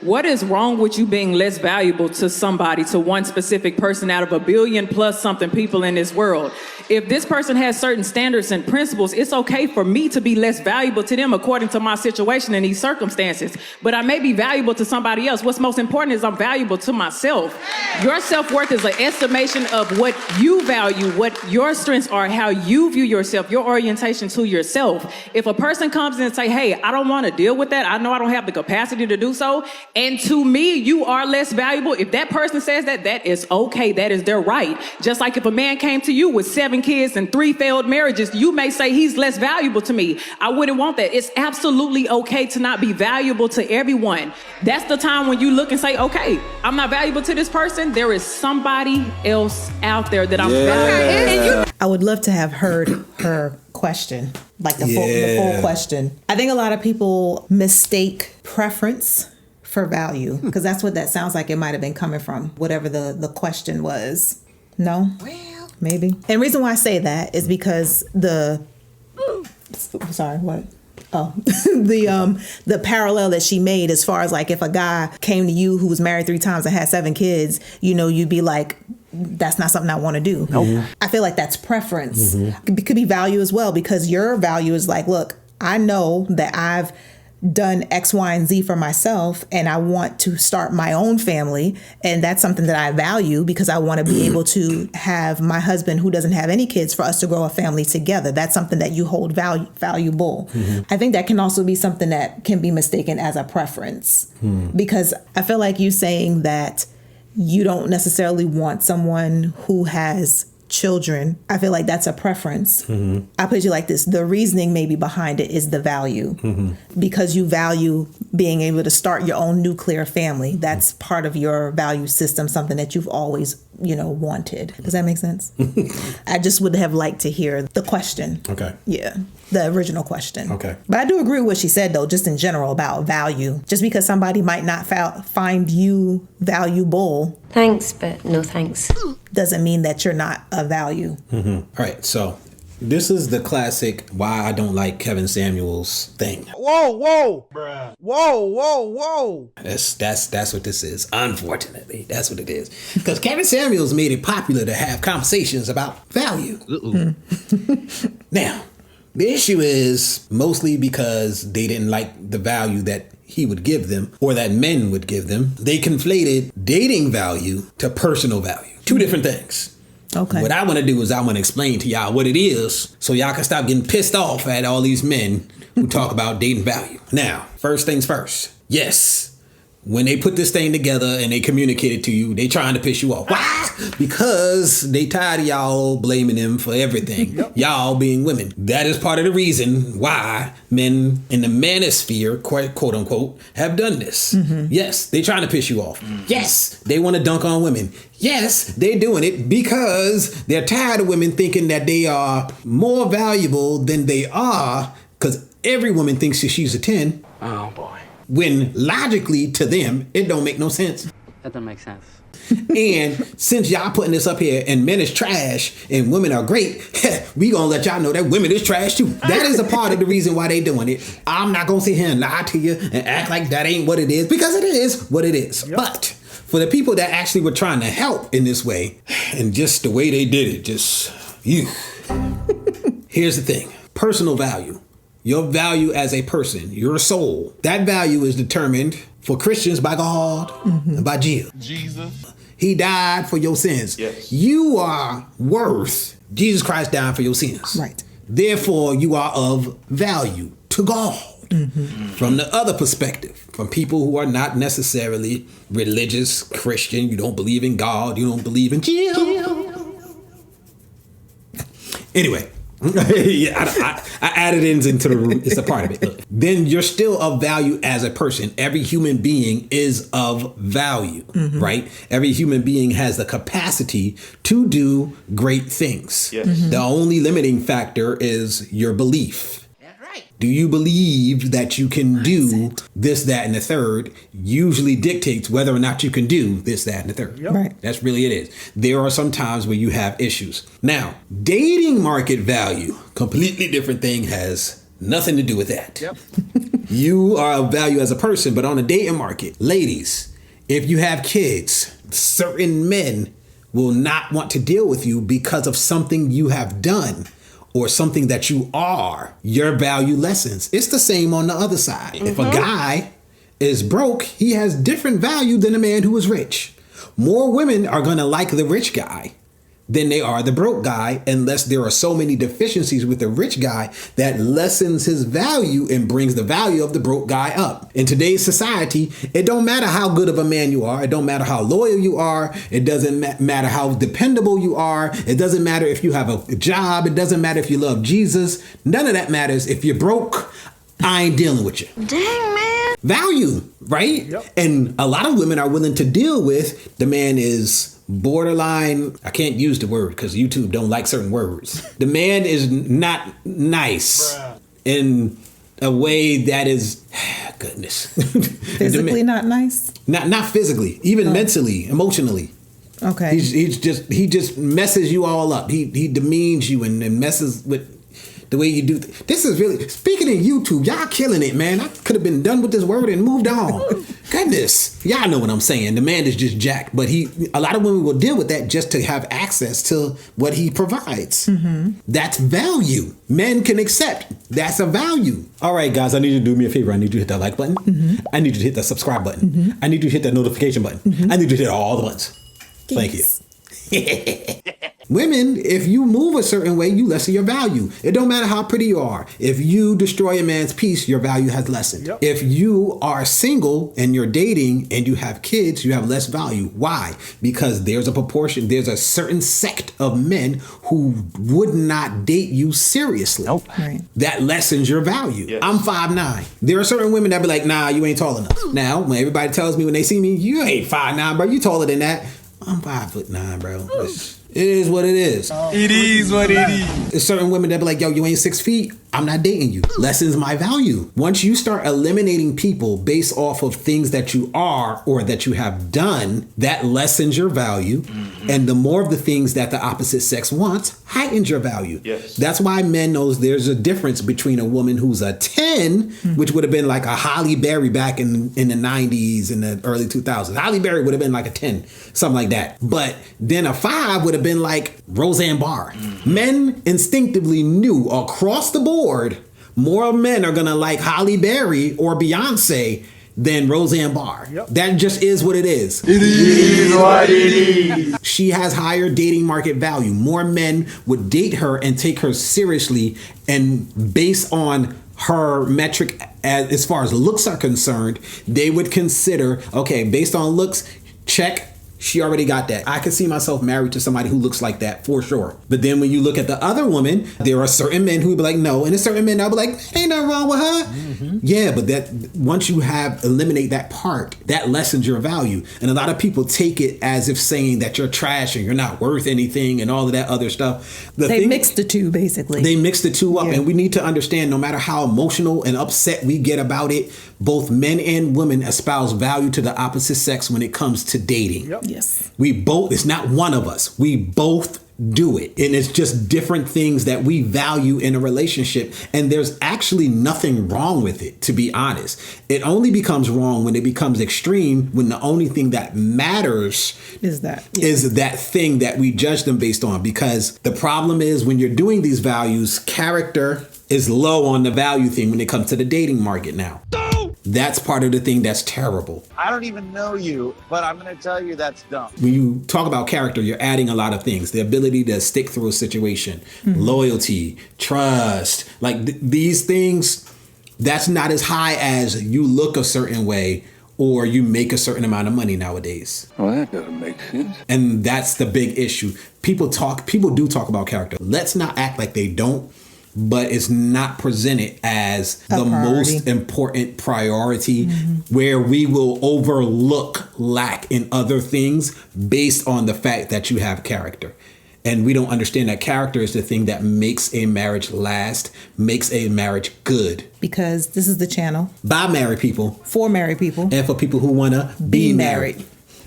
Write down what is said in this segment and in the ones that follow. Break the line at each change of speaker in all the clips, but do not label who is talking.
What is wrong with you being less valuable to somebody, to one specific person out of a billion plus something people in this world? If this person has certain standards and principles, it's okay for me to be less valuable to them according to my situation and these circumstances. But I may be valuable to somebody else. What's most important is I'm valuable to myself. Your self-worth is an estimation of what you value, what your strengths are, how you view yourself, your orientation to yourself. If a person comes in and say, hey, I don't want to deal with that, I know I don't have the capacity to do so, and to me, you are less valuable. If that person says that, that is okay. That is their right. Just like if a man came to you with 7 kids and 3 failed marriages, you may say he's less valuable to me. I wouldn't want that. It's absolutely okay to not be valuable to everyone. That's the time when you look and say, okay, I'm not valuable to this person. There is somebody else out there that I'm valuable to.
I would love to have heard her question, like the full question. I think a lot of people mistake preference for value, because that's what that sounds like it might have been coming from, whatever the question was. No? Well, maybe. And the reason why I say that is because sorry, what? Oh, the parallel that she made as far as like if a guy came to you who was married 3 times and had 7 kids, you know, you'd be like, that's not something I want to do. Nope. I feel like that's preference. It could be value as well, because your value is like, look, I know that I've done X, Y, and Z for myself, and I want to start my own family. And that's something that I value because I want to be able to have my husband who doesn't have any kids for us to grow a family together. That's something that you hold valuable. I think that can also be something that can be mistaken as a preference, because I feel like you saying that you don't necessarily want someone who has children. I feel like that's a preference. I put you like this. The reasoning maybe behind it is the value, because you value being able to start your own nuclear family. That's part of your value system, something that you've always, wanted. Does that make sense? I just would have liked to hear the question.
Okay.
Yeah. The original question.
Okay.
But I do agree with what she said, though, just in general about value. Just because somebody might not find you valuable.
Thanks, but no thanks.
Doesn't mean that you're not of value.
All right. So this is the classic why I don't like Kevin Samuels thing.
Whoa. Bruh. Whoa.
That's what this is. Unfortunately, that's what it is. Because Kevin Samuels made it popular to have conversations about value. Now, the issue is mostly because they didn't like the value that he would give them or that men would give them. They conflated dating value to personal value. 2 different things.
Okay.
What I want to do is I want to explain to y'all what it is so y'all can stop getting pissed off at all these men who talk about dating value. Now, first things first. Yes. When they put this thing together and they communicate it to you, they trying to piss you off. Why? Because they tired of y'all blaming them for everything. Y'all being women. That is part of the reason why men in the manosphere, quote unquote, have done this. Yes, they trying to piss you off. Yes, they want to dunk on women. Yes, they're doing it because they're tired of women thinking that they are more valuable than they are, because every woman thinks that she's a 10.
Oh, boy.
When logically to them, it don't make no sense.
That doesn't make sense.
And since y'all putting this up here and men is trash and women are great, we gonna let y'all know that women is trash too. That is a part of the reason why they doing it. I'm not gonna sit here and lie to you and act like that ain't what it is, because it is what it is. But for the people that actually were trying to help in this way, and just the way they did it, here's the thing. Personal value. Your value as a person, your soul, that value is determined for Christians by God and by Jesus. He died for your sins.
Yes.
You are worth Jesus Christ dying for your sins.
Right.
Therefore, you are of value to God. From the other perspective, from people who are not necessarily religious, Christian, you don't believe in God, you don't believe in Anyway. I added into the it's a part of it. Look, then you're still of value as a person. Every human being is of value, right? Every human being has the capacity to do great things. Yes. The only limiting factor is your belief. Do you believe that you can do this, that, and the third usually dictates whether or not you can do this, that, and the third.
Right.
That's really it is. There are some times where you have issues. Now, dating market value, completely different thing, has Nothing to do with that. Yep. You are of value as a person, but on the dating market, ladies, if you have kids, certain men will not want to deal with you because of something you have done or something that you are. Your value lessens. It's the same on the other side. If a guy is broke, he has different value than a man who is rich. More women are going to like the rich guy than they are the broke guy, unless there are so many deficiencies with the rich guy that lessens his value and brings the value of the broke guy up. In today's society, it don't matter how good of a man you are. It don't matter how loyal you are. It doesn't matter how dependable you are. It doesn't matter if you have a job. It doesn't matter if you love Jesus. None of that matters. If you're broke, I ain't dealing with you.
Dang, man.
Value, right? Yep. And a lot of women are willing to deal with the man is borderline. I can't use the word because YouTube don't like certain words. The man is not nice in a way that is, goodness.
Physically not nice?
Not physically, even mentally, emotionally.
Okay.
He just messes you all up. He demeans you and messes with the way you do. This is really, speaking of YouTube, y'all killing it, man. I could have been done with this word and moved on. Goodness. Y'all know what I'm saying. The man is just jacked, but a lot of women will deal with that just to have access to what he provides. That's value. Men can accept. That's a value. All right, guys, I need you to do me a favor. I need you to hit that like button. I need you to hit that subscribe button. I need you to hit that notification button. I need you to hit all the buttons. Thank you. Women, if you move a certain way, you lessen your value. It don't matter how pretty you are. If you destroy a man's peace, your value has lessened. Yep. If you are single and you're dating and you have kids, you have less value. Why? Because there's a certain sect of men who would not date you seriously.
Nope.
Right.
That lessens your value. Yes. I'm 5'9". There are certain women that be like, nah, you ain't tall enough. Now, when everybody tells me when they see me, you ain't 5'9", bro, you taller than that. I'm 5'9", bro. It is what it is.
It is what it is.
There's certain women that be like, yo, you ain't 6 feet. I'm not dating you. Lessens my value. Once you start eliminating people based off of things that you are or that you have done, that lessens your value. And the more of the things that the opposite sex wants heightens your value.
Yes.
That's why men knows there's a difference between a woman who's a 10, which would have been like a Holly Berry back in the 90s and the early 2000s. Holly Berry would have been like a 10, something like that. But then a 5 would have been like Roseanne Barr. Men instinctively knew across the board, more men are gonna like Holly Berry or Beyonce than Roseanne Barr. Yep. That just is what it is.
It is what it is.
She has higher dating market value. More men would date her and take her seriously, and based on her metric as far as looks are concerned, they would consider, okay, based on looks, check. She already got that. I could see myself married to somebody who looks like that for sure. But then when you look at the other woman, there are certain men who would be like, no. And there's certain men that would be like, ain't nothing wrong with her. Yeah, but that once you eliminate that part, that lessens your value. And a lot of people take it as if saying that you're trash and you're not worth anything and all of that other stuff.
They mix the two, basically.
They mix the two up. And we need to understand, no matter how emotional and upset we get about it, both men and women espouse value to the opposite sex when it comes to dating.
Yep.
Yes.
We both, it's not one of us. We both do it. And it's just different things that we value in a relationship. And there's actually nothing wrong with it, to be honest. It only becomes wrong when it becomes extreme, when the only thing that matters is that thing that we judge them based on. Because the problem is when you're doing these values, character is low on the value thing when it comes to the dating market now. That's part of the thing that's terrible.
I don't even know you, but I'm going to tell you that's dumb.
When you talk about character, you're adding a lot of things. The ability to stick through a situation, loyalty, trust, like these things, that's not as high as you look a certain way or you make a certain amount of money nowadays.
Well, that doesn't make sense.
And that's the big issue. People do talk about character. Let's not act like they don't. But it's not presented as the most important priority where we will overlook lack in other things based on the fact that you have character. And we don't understand that character is the thing that makes a marriage last, makes a marriage good.
Because this is the channel.
By married people.
For married people.
And for people who want to be married.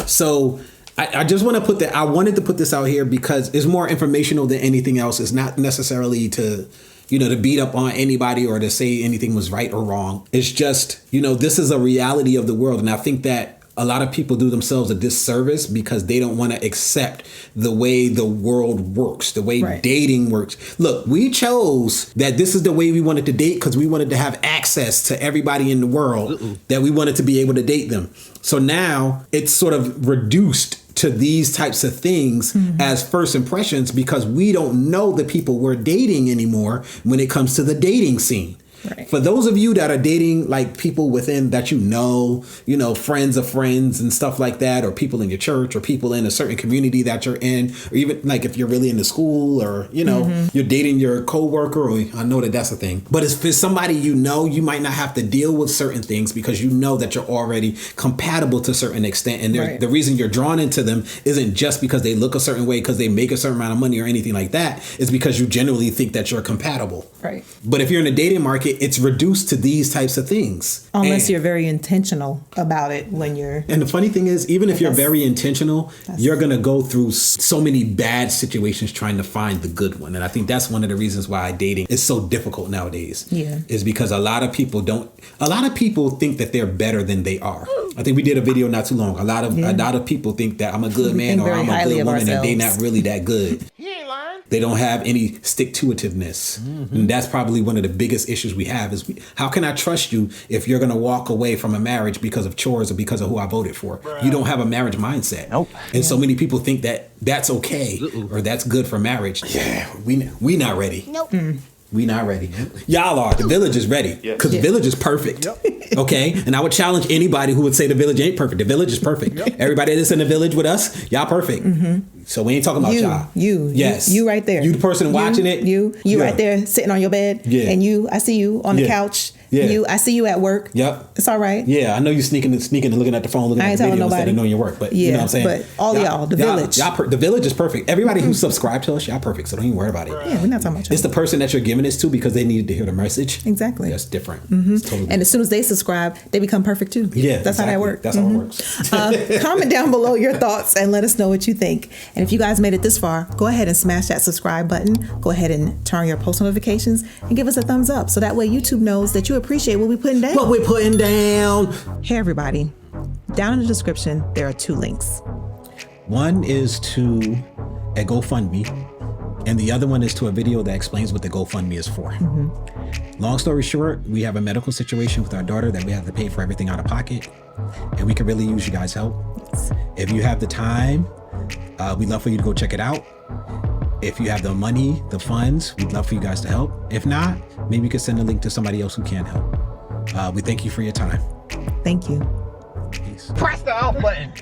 So I just want to put that, I wanted to put this out here because it's more informational than anything else. It's not necessarily to to beat up on anybody or to say anything was right or wrong. It's just, this is a reality of the world. And I think that a lot of people do themselves a disservice because they don't want to accept the way the world works, the way dating works. Look, we chose that this is the way we wanted to date because we wanted to have access to everybody in the world, that we wanted to be able to date them. So now it's sort of reduced to these types of things as first impressions because we don't know the people we're dating anymore when it comes to the dating scene. Right. For those of you that are dating like people within that friends of friends and stuff like that, or people in your church or people in a certain community that you're in, or even like if you're really into school or, you're dating your coworker, or I know that that's a thing. But if it's somebody you might not have to deal with certain things because you know that you're already compatible to a certain extent. And the reason you're drawn into them isn't just because they look a certain way, because they make a certain amount of money or anything like that. It's because you genuinely think that you're compatible. Right. But if you're in a dating market, it's reduced to these types of things.
Unless you're very intentional about it when you're...
And the funny thing is, even if you're very intentional, you're going to go through so many bad situations trying to find the good one. And I think that's one of the reasons why dating is so difficult nowadays. Yeah. Is because a lot of people think that they're better than they are. I think we did a video not too long. A lot of people think that I'm a good man or I'm a good woman, and they're not really that good. They don't have any stick-to-itiveness. And that's probably one of the biggest issues we have is how can I trust you if you're going to walk away from a marriage because of chores or because of who I voted for? Bruh. You don't have a marriage mindset. Nope. And so many people think that that's okay or that's good for marriage. Yeah, we not ready. Nope. We not ready. Y'all are. The village is ready because the village is perfect. Yep. Okay? And I would challenge anybody who would say the village ain't perfect. The village is perfect. Yep. Everybody that's in the village with us, y'all perfect. So we ain't talking about y'all.
You right there.
You the person watching it.
You right there sitting on your bed. Yeah. And I see you on the couch. Yeah. I see you at work. Yep. It's all right.
Yeah, I know you sneaking and looking at the phone, looking at the video instead of knowing your work. But you know what I'm saying?
But all y'all, the village.
The village is perfect. Everybody who subscribed to us, y'all perfect. So don't even worry about it.
Yeah, we're not talking about y'all.
It's the person that you're giving this to because they needed to hear the message.
Exactly.
That's different. It's totally different.
And as soon as they subscribe, they become perfect too.
Yeah,
that's how that works.
That's how it works.
Comment down below your thoughts and let us know what you think. And if you guys made it this far, go ahead and smash that subscribe button. Go ahead and turn on your post notifications and give us a thumbs up so that way YouTube knows that you appreciate what we putting down.
What we're putting down.
Hey everybody, down in the description there are 2 links.
One is to a GoFundMe, and the other one is to a video that explains what the GoFundMe is for. Long story short, we have a medical situation with our daughter that we have to pay for everything out of pocket, and we could really use you guys' help. If you have the time, we'd love for you to go check it out. If you have the money, the funds, we'd love for you guys to help. If not, maybe you could send a link to somebody else who can help. We thank you for your time.
Thank you.
Peace.
Press the out button.